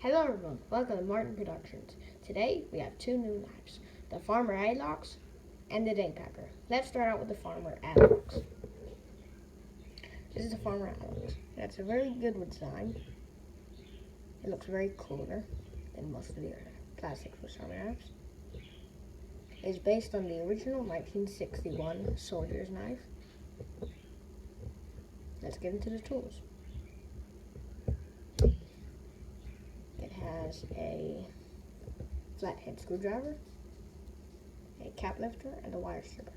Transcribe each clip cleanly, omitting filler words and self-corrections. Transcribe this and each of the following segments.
Hello everyone, welcome to Martin Productions. Today we have two new knives, the Farmer alox and the Dingpecker. Let's start out with the Farmer alox. This is the Farmer alox. That's a very good design. It looks very cooler than most of the other plastic farmer knives. It's based on the original 1961 soldier's knife. Let's get into the tools. It has a flathead screwdriver, a cap lifter, and a wire stripper.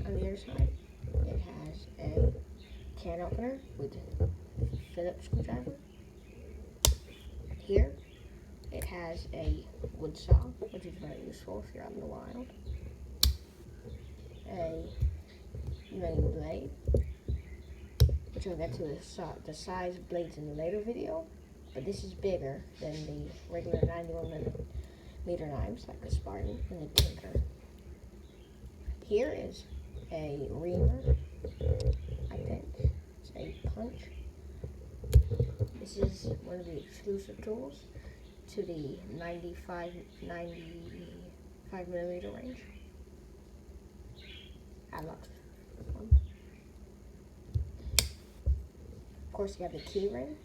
On the other side, it has a can opener with a Phillips screwdriver. Here, it has a wood saw, which is very useful if you're out in the wild. A mini blade, which I'll get to the size of blades in a later video, but this is bigger than the regular 91mm knives like the Spartan and the Tinker. Here is a reamer, I think. It's a punch. This is one of the exclusive tools to the 95mm range. Alox one. Of course, you have the key ring,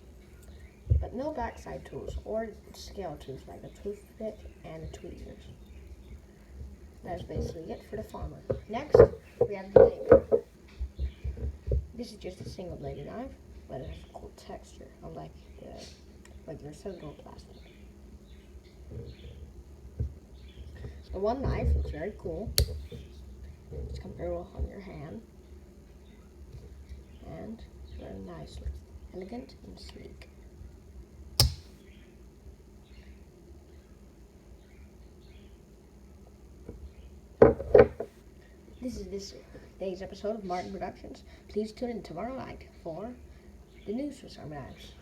but no backside tools or scale tools like a toothpick and the tweezers. That's basically it for the Farmer. Next, we have the Dingpecker. This is just a single-bladed knife, but it has a cool texture, unlike the regular cellular plastic. The one knife looks very cool. It's comfortable on your hand, and very nice, elegant and sleek. This is this day's episode of Martin Productions. Please tune in tomorrow night for the news for some knives.